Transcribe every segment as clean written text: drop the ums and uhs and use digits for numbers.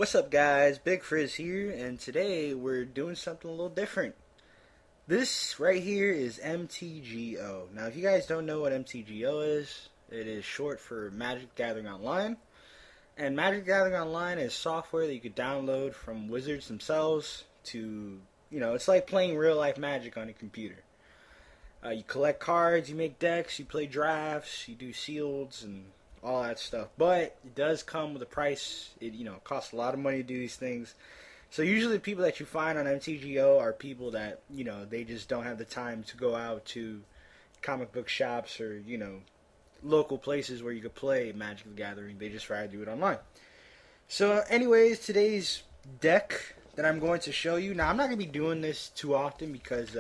What's up, guys? Big Frizz here, and today we're doing something a little different. This right here is MTGO. Now, if you guys don't know what MTGO is, it is short for Magic Gathering Online. And Magic Gathering Online is software that you could download from wizards themselves to, it's like playing real life Magic on a computer. You collect cards, you make decks, you play drafts, you do sealeds, and all that stuff. But it does come with a price. It costs a lot of money to do these things. So usually the people that you find on MTGO are people that, they just don't have the time to go out to comic book shops or, local places where you could play Magic the Gathering. They just rather do it online. So anyways, today's deck that I'm going to show you. Now, I'm not going to be doing this too often because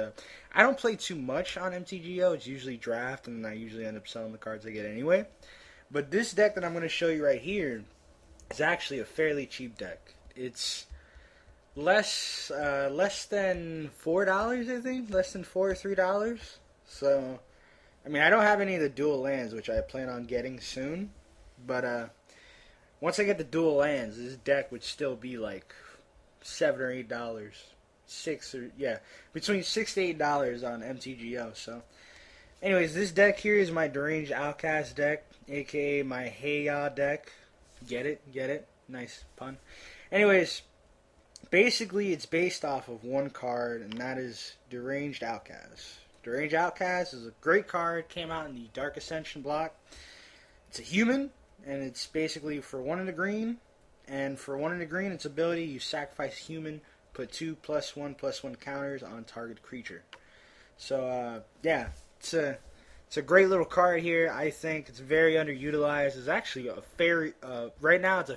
I don't play too much on MTGO. It's usually draft, and I usually end up selling the cards I get anyway. But this deck that I'm going to show you right here is actually a fairly cheap deck. It's less than $4, I think, less than $4 or $3. So, I mean, I don't have any of the dual lands, which I plan on getting soon. But once I get the dual lands, this deck would still be like $7 or $8, between $6 to $8 on MTGO. So, anyways, this deck here is my Deranged Outcast deck, aka my Hey Ya deck. Get it? Get it? Nice pun. Anyways, basically it's based off of one card, and that is Deranged Outcast. Deranged Outcast is a great card, came out in the Dark Ascension block. It's a human, and it's basically for 1 in the green, and for 1 in the green, its ability, you sacrifice human, put 2+1/+1 counters on target creature. So, yeah. It's a great little card here. I think it's very underutilized. It's actually a fairy. Right now, it's a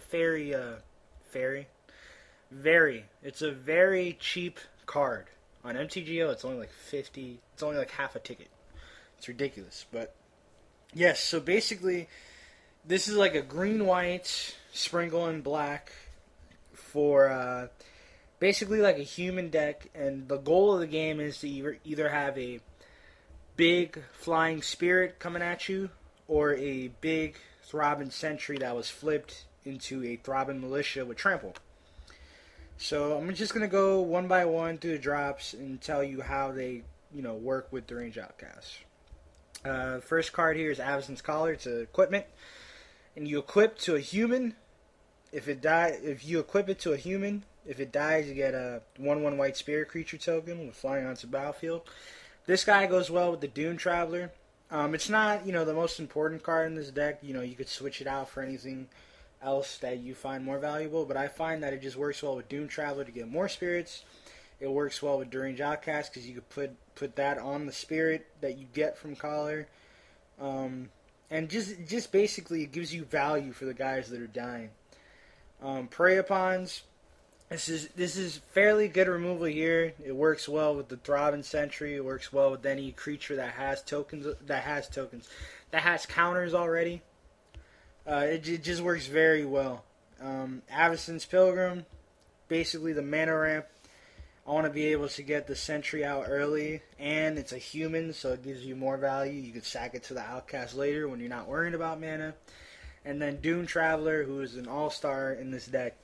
It's a very cheap card on MTGO. It's only like 50. It's only like half a ticket. It's ridiculous. But yes. So basically, this is like a green-white sprinkle in black for basically like a human deck, and the goal of the game is to either have a big flying spirit coming at you, or a big throbbing sentry that was flipped into a throbbing militia with trample. So I'm just gonna go one by one through the drops and tell you how they, work with the Deranged Outcast. First card here is Avacyn's Collar. It's an equipment, and you equip to a human. If you equip it to a human, if it dies, you get a 1/1 white spirit creature token with flying onto the battlefield. This guy goes well with the Dune Traveler. It's not, the most important card in this deck. You could switch it out for anything else that you find more valuable. But I find that it just works well with Dune Traveler to get more spirits. It works well with Deranged Outcast because you could put that on the spirit that you get from Collar. And just basically it gives you value for the guys that are dying. Prey Upons. This is fairly good removal here. It works well with the Throbbing Sentry. It works well with any creature that has counters already. It just works very well. Avacyn's Pilgrim, basically the mana ramp. I want to be able to get the Sentry out early, and it's a human, so it gives you more value. You could sack it to the Outcast later when you're not worrying about mana. And then Dune Traveler, who is an all-star in this deck.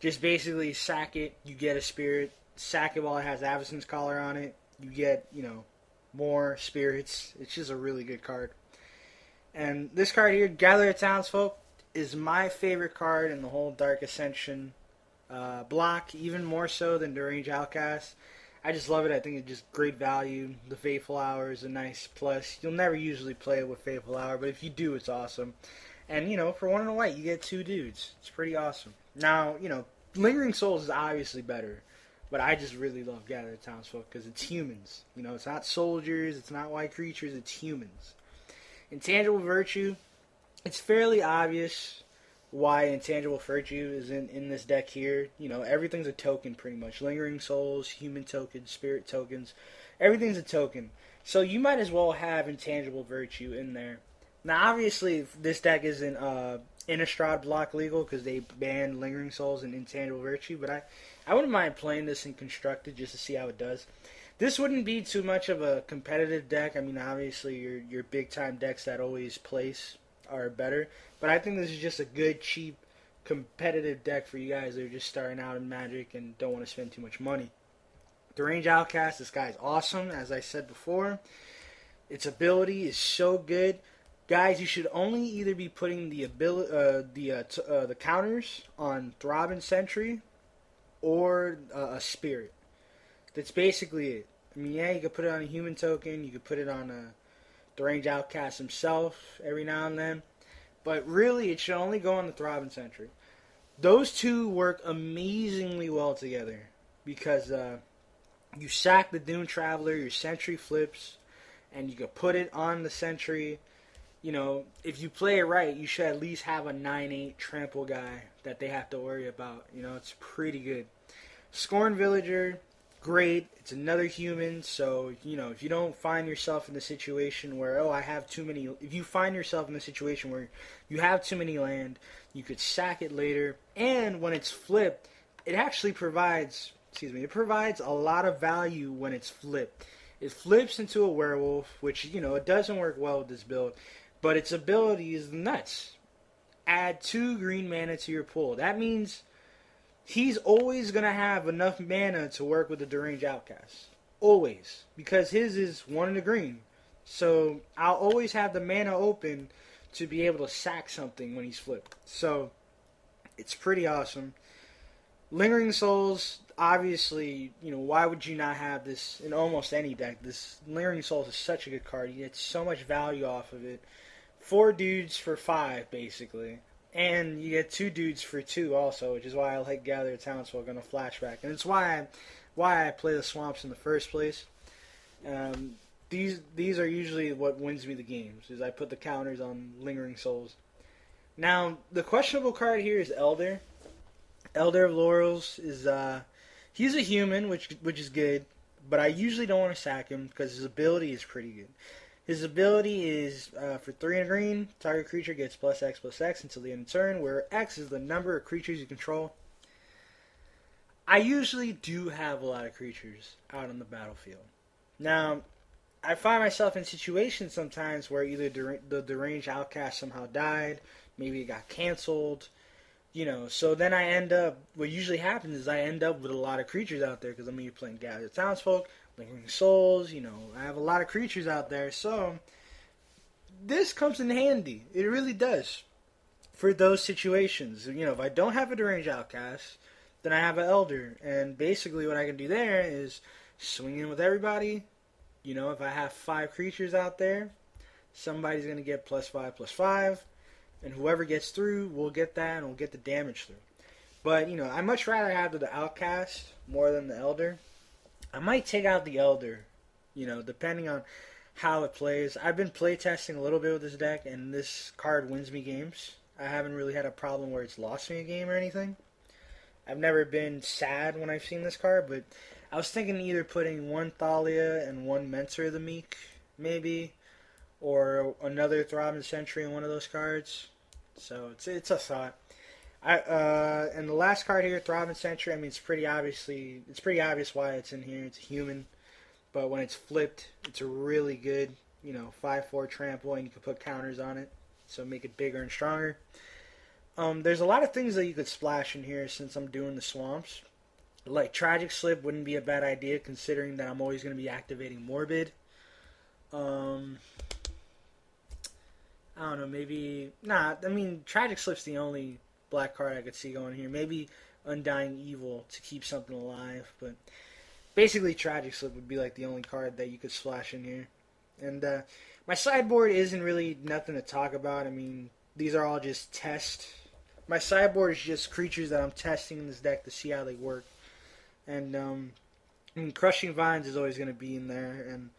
Just basically sack it, you get a spirit, sack it while it has Avacyn's Collar on it, you get, more spirits. It's just a really good card. And this card here, Gather of Townsfolk, is my favorite card in the whole Dark Ascension block, even more so than Deranged Outcast. I just love it. I think it's just great value. The Fateful Hour is a nice plus. You'll never usually play it with Fateful Hour, but if you do, it's awesome. And, for 1 in a white, you get 2 dudes. It's pretty awesome. Now, Lingering Souls is obviously better, but I just really love Gather of Townsfolk because it's humans. It's not soldiers, it's not white creatures, it's humans. Intangible Virtue, it's fairly obvious why Intangible Virtue is in this deck here. Everything's a token pretty much. Lingering Souls, human tokens, spirit tokens, everything's a token. So you might as well have Intangible Virtue in there. Now, obviously, this deck isn't Innistrad block legal because they banned Lingering Souls and Intangible Virtue, but I wouldn't mind playing this in Constructed just to see how it does. This wouldn't be too much of a competitive deck. I mean, obviously, your big-time decks that always place are better, but I think this is just a good, cheap competitive deck for you guys that are just starting out in Magic and don't want to spend too much money. Deranged Outcast, this guy's awesome, as I said before. Its ability is so good. Guys, you should only either be putting the counters on Throbbing Sentry or a Spirit. That's basically it. I mean, yeah, you could put it on a human token. You could put it on a Deranged Outcast himself every now and then. But really, it should only go on the Throbbing Sentry. Those two work amazingly well together because you sack the Doom Traveler, your Sentry flips, and you can put it on the Sentry. You know, if you play it right, you should at least have a 9/8 trample guy that they have to worry about. You know, it's pretty good. Scorn Villager, great. It's another human, so, you know, if you don't find yourself in the situation where, oh, I have too many... If you find yourself in the situation where you have too many land, you could sack it later. And when it's flipped, it actually provides... it provides a lot of value when it's flipped. It flips into a werewolf, which, you know, it doesn't work well with this build. But its ability is nuts. Add 2 green mana to your pool. That means he's always going to have enough mana to work with the Deranged Outcast. Always. Because his is 1 in the green. So I'll always have the mana open to be able to sack something when he's flipped. So it's pretty awesome. Lingering Souls, obviously, you know, why would you not have this in almost any deck? This Lingering Souls is such a good card. You get so much value off of it. 4 dudes for 5, basically. And you get 2 dudes for 2 also, which is why I like Gather Townsfolk on a flashback. And it's why I play the Swamps in the first place. These are usually what wins me the games, is I put the counters on Lingering Souls. Now, the questionable card here is Elder. Elder of Laurels is, he's a human, which is good, but I usually don't want to sack him because his ability is pretty good. His ability is, for 3 and a green, target creature gets +X/+X until the end of the turn, where X is the number of creatures you control. I usually do have a lot of creatures out on the battlefield. Now, I find myself in situations sometimes where either the Deranged Outcast somehow died, maybe it got canceled, you know, so then I end up, what usually happens is I end up with a lot of creatures out there, because I'm either playing Gather Townsfolk, Lingering Souls, you know, I have a lot of creatures out there, so this comes in handy. It really does. For those situations, you know, if I don't have a Deranged Outcast, then I have an Elder, and basically what I can do there is swing in with everybody. You know, if I have 5 creatures out there, somebody's going to get +5/+5, and whoever gets through will get that, and will get the damage through. But, you know, I much rather have the Outcast more than the Elder. I might take out the Elder, you know, depending on how it plays. I've been playtesting a little bit with this deck, and this card wins me games. I haven't really had a problem where it's lost me a game or anything. I've never been sad when I've seen this card, but I was thinking either putting 1 Thalia and 1 Mentor of the Meek, maybe, or another Throbbing Sentry in one of those cards. So it's a thought. And the last card here, Throbbing Sentry, I mean, it's pretty obvious why it's in here. It's a human, but when it's flipped, it's a really good, you know, 5/4 trample, and you can put counters on it, so make it bigger and stronger. There's a lot of things that you could splash in here since I'm doing the Swamps. Like Tragic Slip wouldn't be a bad idea, considering that I'm always going to be activating Morbid. I don't know, maybe... Nah, I mean, Tragic Slip's the only black card I could see going here. Maybe Undying Evil to keep something alive, but basically Tragic Slip would be like the only card that you could splash in here. And my sideboard isn't really nothing to talk about. I mean, these are all just tests. My sideboard is just creatures that I'm testing in this deck to see how they work. And I mean, Crushing Vines is always going to be in there, and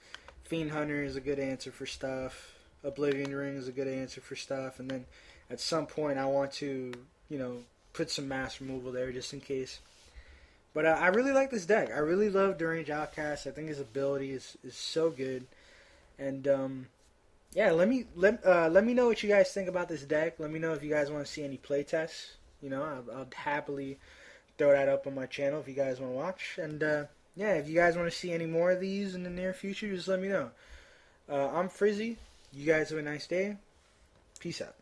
Fiend Hunter is a good answer for stuff. Oblivion Ring is a good answer for stuff, and then at some point I want to, you know, put some mass removal there just in case. But I really like this deck. I really love Deranged Outcast. I think his ability is so good. And yeah, let me know what you guys think about this deck. Let me know if you guys want to see any playtests. You know, I'll happily throw that up on my channel if you guys want to watch. And yeah, if you guys want to see any more of these in the near future, just let me know. I'm Frizzy. You guys have a nice day. Peace out.